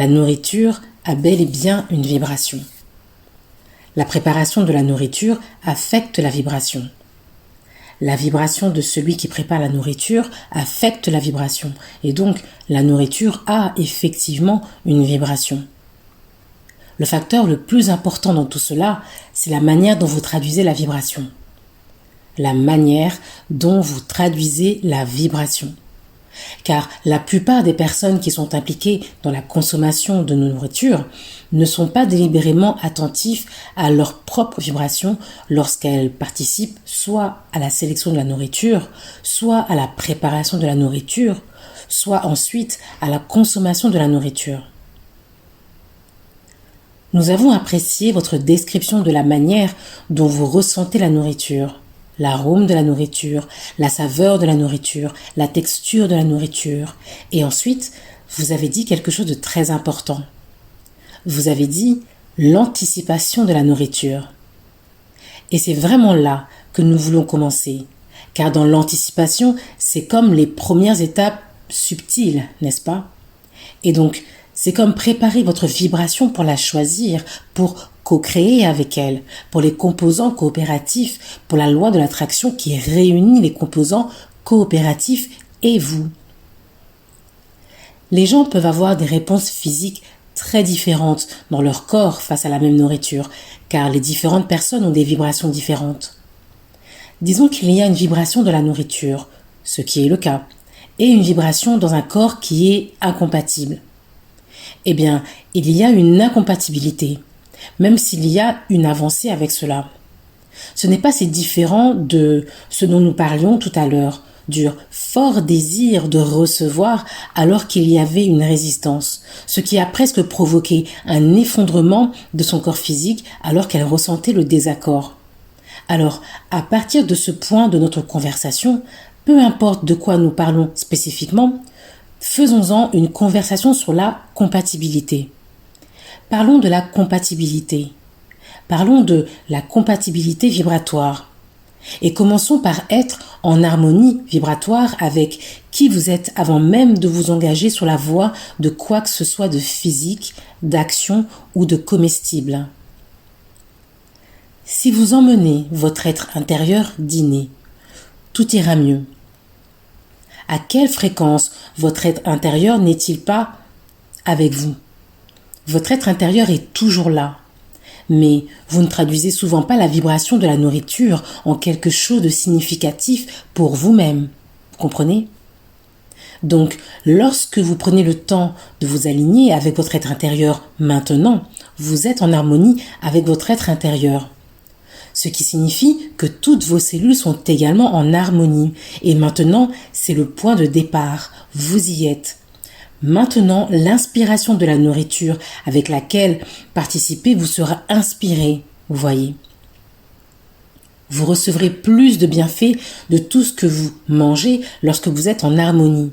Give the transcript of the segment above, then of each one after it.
la nourriture a bel et bien une vibration. La préparation de la nourriture affecte la vibration. La vibration de celui qui prépare la nourriture affecte la vibration. Et donc, la nourriture a effectivement une vibration. Le facteur le plus important dans tout cela, c'est la manière dont vous traduisez la vibration. La manière dont vous traduisez la vibration. Car la plupart des personnes qui sont impliquées dans la consommation de nos nourritures ne sont pas délibérément attentifs à leur propre vibration lorsqu'elles participent soit à la sélection de la nourriture, soit à la préparation de la nourriture, soit ensuite à la consommation de la nourriture. Nous avons apprécié votre description de la manière dont vous ressentez la nourriture. L'arôme de la nourriture, la saveur de la nourriture, la texture de la nourriture. Et ensuite, vous avez dit quelque chose de très important. Vous avez dit l'anticipation de la nourriture. Et c'est vraiment là que nous voulons commencer. Car dans l'anticipation, c'est comme les premières étapes subtiles, n'est-ce pas? Et donc, c'est comme préparer votre vibration pour la choisir, pour co-créer avec elle, pour les composants coopératifs, pour la loi de l'attraction qui réunit les composants coopératifs et vous. Les gens peuvent avoir des réponses physiques très différentes dans leur corps face à la même nourriture, car les différentes personnes ont des vibrations différentes. Disons qu'il y a une vibration de la nourriture, ce qui est le cas, et une vibration dans un corps qui est incompatible. Eh bien, il y a une incompatibilité, même s'il y a une avancée avec cela. Ce n'est pas si différent de ce dont nous parlions tout à l'heure, du fort désir de recevoir alors qu'il y avait une résistance, ce qui a presque provoqué un effondrement de son corps physique alors qu'elle ressentait le désaccord. Alors, à partir de ce point de notre conversation, peu importe de quoi nous parlons spécifiquement, faisons-en une conversation sur la compatibilité. Parlons de la compatibilité. Parlons de la compatibilité vibratoire. Et commençons par être en harmonie vibratoire avec qui vous êtes avant même de vous engager sur la voie de quoi que ce soit de physique, d'action ou de comestible. Si vous emmenez votre être intérieur dîner, tout ira mieux. À quelle fréquence votre être intérieur n'est-il pas avec vous? Votre être intérieur est toujours là. Mais vous ne traduisez souvent pas la vibration de la nourriture en quelque chose de significatif pour vous-même. Vous comprenez? Donc, lorsque vous prenez le temps de vous aligner avec votre être intérieur maintenant, vous êtes en harmonie avec votre être intérieur. Ce qui signifie que toutes vos cellules sont également en harmonie. Et maintenant, c'est le point de départ. Vous y êtes. Maintenant, l'inspiration de la nourriture avec laquelle participer vous sera inspirée, vous voyez. Vous recevrez plus de bienfaits de tout ce que vous mangez lorsque vous êtes en harmonie.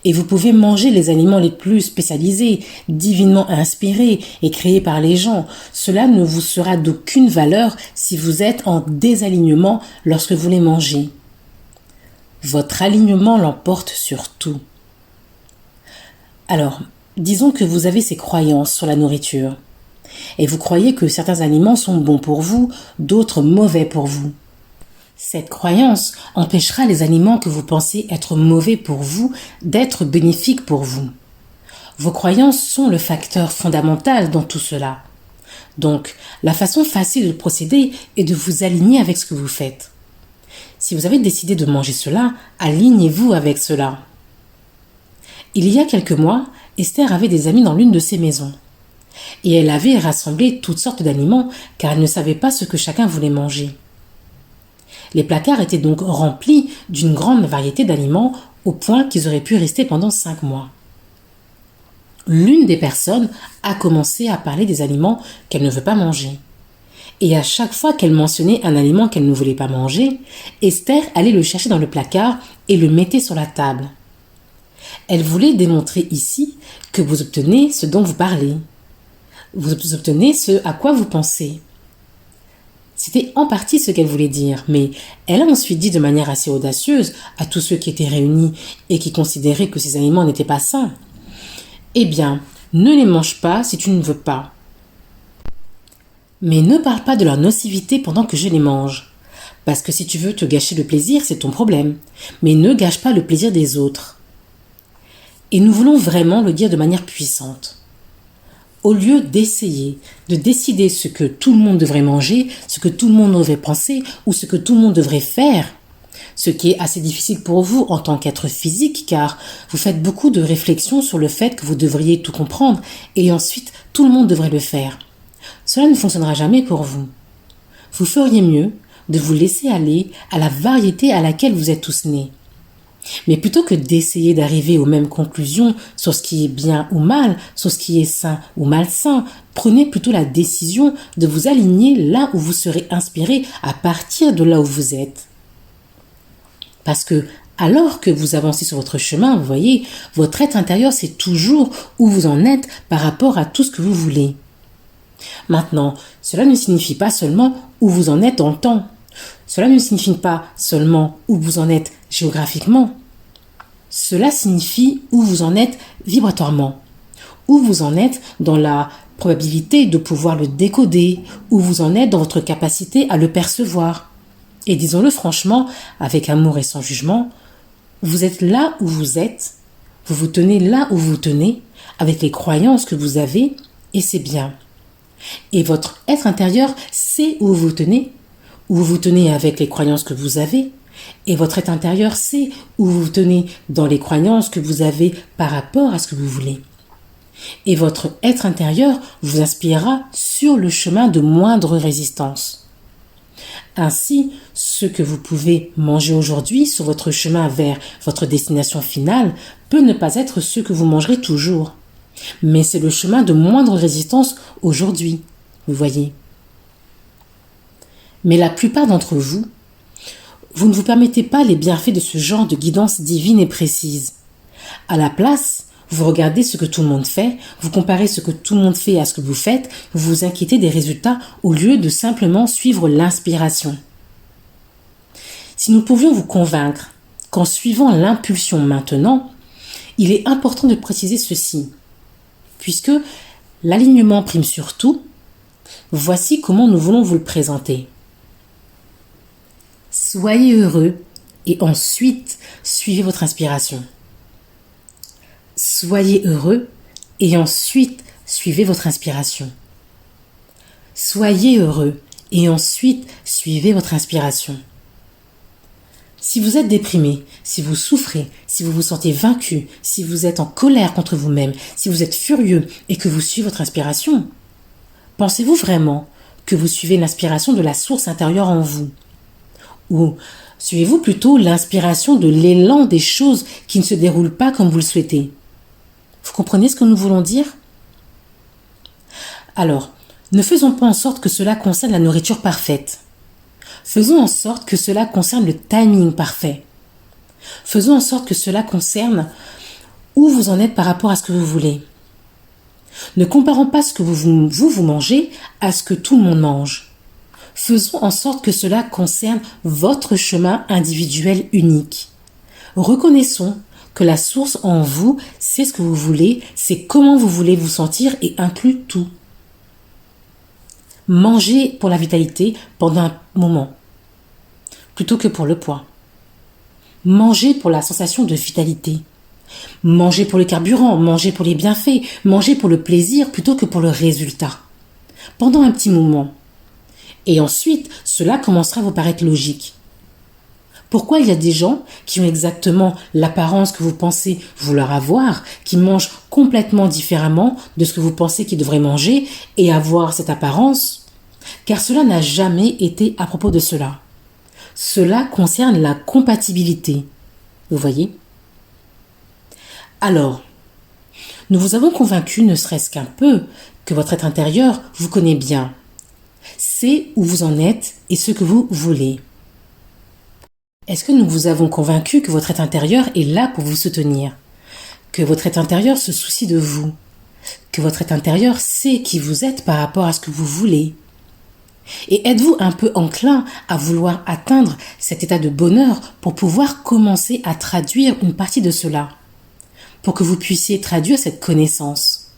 Et vous pouvez manger les aliments les plus spécialisés, divinement inspirés et créés par les gens. Cela ne vous sera d'aucune valeur si vous êtes en désalignement lorsque vous les mangez. Votre alignement l'emporte sur tout. Alors, disons que vous avez ces croyances sur la nourriture. Et vous croyez que certains aliments sont bons pour vous, d'autres mauvais pour vous. Cette croyance empêchera les aliments que vous pensez être mauvais pour vous d'être bénéfiques pour vous. Vos croyances sont le facteur fondamental dans tout cela. Donc, la façon facile de procéder est de vous aligner avec ce que vous faites. Si vous avez décidé de manger cela, alignez-vous avec cela. Il y a quelques mois, Esther avait des amis dans l'une de ses maisons. Et elle avait rassemblé toutes sortes d'aliments car elle ne savait pas ce que chacun voulait manger. Les placards étaient donc remplis d'une grande variété d'aliments au point qu'ils auraient pu rester pendant 5 mois. L'une des personnes a commencé à parler des aliments qu'elle ne veut pas manger. Et à chaque fois qu'elle mentionnait un aliment qu'elle ne voulait pas manger, Esther allait le chercher dans le placard et le mettait sur la table. Elle voulait démontrer ici que vous obtenez ce dont vous parlez. Vous obtenez ce à quoi vous pensez. C'était en partie ce qu'elle voulait dire, mais elle a ensuite dit de manière assez audacieuse à tous ceux qui étaient réunis et qui considéraient que ces aliments n'étaient pas sains. Eh bien, Ne les mange pas si tu ne veux pas. Mais ne parle pas de leur nocivité pendant que je les mange. Parce que si tu veux te gâcher le plaisir, c'est ton problème. Mais ne gâche pas le plaisir des autres. Et nous voulons vraiment le dire de manière puissante. Au lieu d'essayer de décider ce que tout le monde devrait manger, ce que tout le monde devrait penser ou ce que tout le monde devrait faire, ce qui est assez difficile pour vous en tant qu'être physique car vous faites beaucoup de réflexions sur le fait que vous devriez tout comprendre et ensuite tout le monde devrait le faire. Cela ne fonctionnera jamais pour vous. Vous feriez mieux de vous laisser aller à la variété à laquelle vous êtes tous nés. Mais plutôt que d'essayer d'arriver aux mêmes conclusions sur ce qui est bien ou mal, sur ce qui est sain ou malsain, prenez plutôt la décision de vous aligner là où vous serez inspiré à partir de là où vous êtes. Parce que, alors que vous avancez sur votre chemin, vous voyez, votre être intérieur sait toujours où vous en êtes par rapport à tout ce que vous voulez. Maintenant, cela ne signifie pas seulement où vous en êtes dans le temps. Cela ne signifie pas seulement où vous en êtes géographiquement. Cela signifie où vous en êtes vibratoirement, où vous en êtes dans la probabilité de pouvoir le décoder, où vous en êtes dans votre capacité à le percevoir. Et disons-le franchement, avec amour et sans jugement, vous êtes là où vous êtes, vous vous tenez là où vous tenez, avec les croyances que vous avez, et c'est bien. Et votre être intérieur sait où vous vous tenez avec les croyances que vous avez, et votre être intérieur sait où vous vous tenez dans les croyances que vous avez par rapport à ce que vous voulez. Et votre être intérieur vous inspirera sur le chemin de moindre résistance. Ainsi, ce que vous pouvez manger aujourd'hui sur votre chemin vers votre destination finale peut ne pas être ce que vous mangerez toujours. Mais c'est le chemin de moindre résistance aujourd'hui, vous voyez. Mais la plupart d'entre vous, vous ne vous permettez pas les bienfaits de ce genre de guidance divine et précise. À la place, vous regardez ce que tout le monde fait, vous comparez ce que tout le monde fait à ce que vous faites, vous vous inquiétez des résultats au lieu de simplement suivre l'inspiration. Si nous pouvions vous convaincre qu'en suivant l'impulsion maintenant, il est important de préciser ceci. Puisque l'alignement prime sur tout, voici comment nous voulons vous le présenter. Soyez heureux et ensuite suivez votre inspiration. Soyez heureux et ensuite suivez votre inspiration. Soyez heureux et ensuite suivez votre inspiration. Si vous êtes déprimé, si vous souffrez, si vous vous sentez vaincu, si vous êtes en colère contre vous-même, si vous êtes furieux et que vous suivez votre inspiration, pensez-vous vraiment que vous suivez l'inspiration de la source intérieure en vous? Ou suivez-vous plutôt l'inspiration de l'élan des choses qui ne se déroulent pas comme vous le souhaitez? Vous comprenez ce que nous voulons dire? Alors, ne faisons pas en sorte que cela concerne la nourriture parfaite. Faisons en sorte que cela concerne le timing parfait. Faisons en sorte que cela concerne où vous en êtes par rapport à ce que vous voulez. Ne comparons pas ce que vous mangez à ce que tout le monde mange. Faisons en sorte que cela concerne votre chemin individuel unique. Reconnaissons que la source en vous, c'est ce que vous voulez, c'est comment vous voulez vous sentir et inclut tout. Mangez pour la vitalité pendant un moment, plutôt que pour le poids. Mangez pour la sensation de vitalité. Mangez pour le carburant, mangez pour les bienfaits, mangez pour le plaisir plutôt que pour le résultat. Pendant un petit moment. Et ensuite, cela commencera à vous paraître logique. Pourquoi il y a des gens qui ont exactement l'apparence que vous pensez vouloir avoir, qui mangent complètement différemment de ce que vous pensez qu'ils devraient manger et avoir cette apparence? Car cela n'a jamais été à propos de cela. Cela concerne la compatibilité. Vous voyez? Alors, nous vous avons convaincu, ne serait-ce qu'un peu, que votre être intérieur vous connaît bien. C'est où vous en êtes et ce que vous voulez. Est-ce que nous vous avons convaincu que votre être intérieur est là pour vous soutenir? Que votre être intérieur se soucie de vous? Que votre être intérieur sait qui vous êtes par rapport à ce que vous voulez? Et êtes-vous un peu enclin à vouloir atteindre cet état de bonheur pour pouvoir commencer à traduire une partie de cela? Pour que vous puissiez traduire cette connaissance?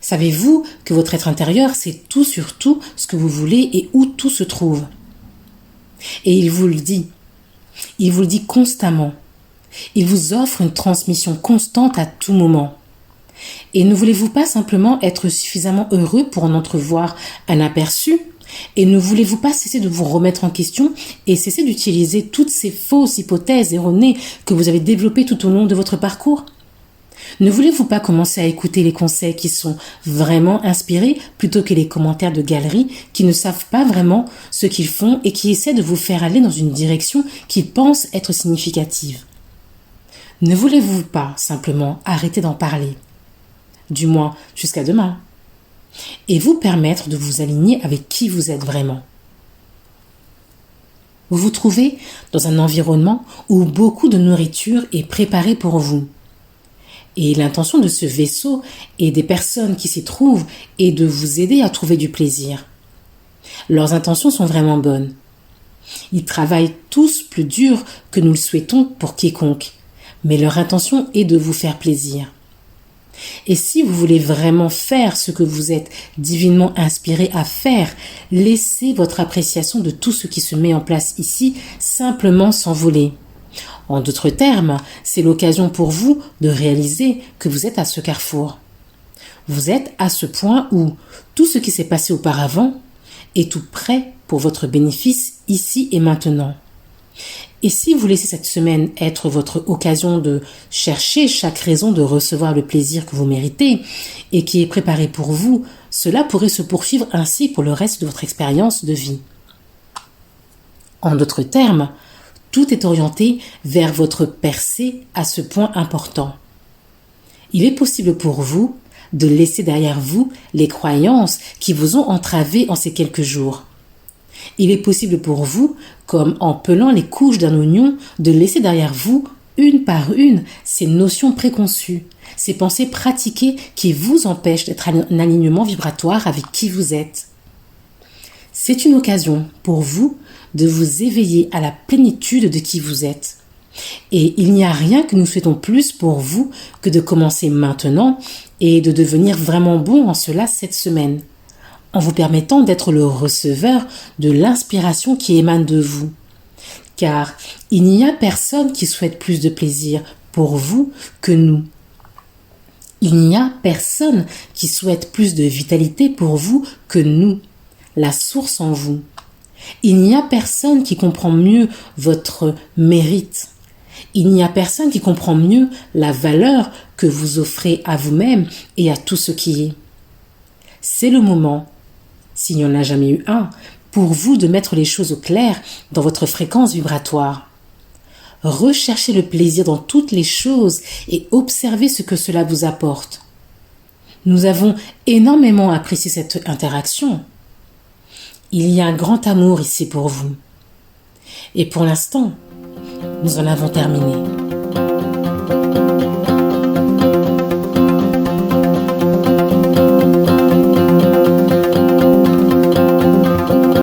Savez-vous que votre être intérieur sait tout sur tout ce que vous voulez et où tout se trouve? Et il vous le dit. Il vous le dit constamment. Il vous offre une transmission constante à tout moment. Et ne voulez-vous pas simplement être suffisamment heureux pour en entrevoir un aperçu? Et ne voulez-vous pas cesser de vous remettre en question et cesser d'utiliser toutes ces fausses hypothèses erronées que vous avez développées tout au long de votre parcours? Ne voulez-vous pas commencer à écouter les conseils qui sont vraiment inspirés plutôt que les commentaires de galeries qui ne savent pas vraiment ce qu'ils font et qui essaient de vous faire aller dans une direction qu'ils pensent être significative? Ne voulez-vous pas simplement arrêter d'en parler? Du moins jusqu'à demain. Et vous permettre de vous aligner avec qui vous êtes vraiment. Vous vous trouvez dans un environnement où beaucoup de nourriture est préparée pour vous. Et l'intention de ce vaisseau et des personnes qui s'y trouvent est de vous aider à trouver du plaisir. Leurs intentions sont vraiment bonnes. Ils travaillent tous plus dur que nous le souhaitons pour quiconque, mais leur intention est de vous faire plaisir. Et si vous voulez vraiment faire ce que vous êtes divinement inspiré à faire, laissez votre appréciation de tout ce qui se met en place ici simplement s'envoler. En d'autres termes, c'est l'occasion pour vous de réaliser que vous êtes à ce carrefour. Vous êtes à ce point où tout ce qui s'est passé auparavant est tout prêt pour votre bénéfice ici et maintenant. Et si vous laissez cette semaine être votre occasion de chercher chaque raison de recevoir le plaisir que vous méritez et qui est préparé pour vous, cela pourrait se poursuivre ainsi pour le reste de votre expérience de vie. En d'autres termes, tout est orienté vers votre percée à ce point important. Il est possible pour vous de laisser derrière vous les croyances qui vous ont entravé en ces quelques jours. Il est possible pour vous, comme en pelant les couches d'un oignon, de laisser derrière vous, une par une, ces notions préconçues, ces pensées pratiquées qui vous empêchent d'être en alignement vibratoire avec qui vous êtes. C'est une occasion pour vous de vous éveiller à la plénitude de qui vous êtes. Et il n'y a rien que nous souhaitons plus pour vous que de commencer maintenant et de devenir vraiment bon en cela cette semaine, en vous permettant d'être le receveur de l'inspiration qui émane de vous. Car il n'y a personne qui souhaite plus de plaisir pour vous que nous. Il n'y a personne qui souhaite plus de vitalité pour vous que nous, la source en vous. Il n'y a personne qui comprend mieux votre mérite. Il n'y a personne qui comprend mieux la valeur que vous offrez à vous-même et à tout ce qui est. C'est le moment, s'il n'y en a jamais eu un, pour vous de mettre les choses au clair dans votre fréquence vibratoire. Recherchez le plaisir dans toutes les choses et observez ce que cela vous apporte. Nous avons énormément apprécié cette interaction. Il y a un grand amour ici pour vous. Et pour l'instant, nous en avons terminé.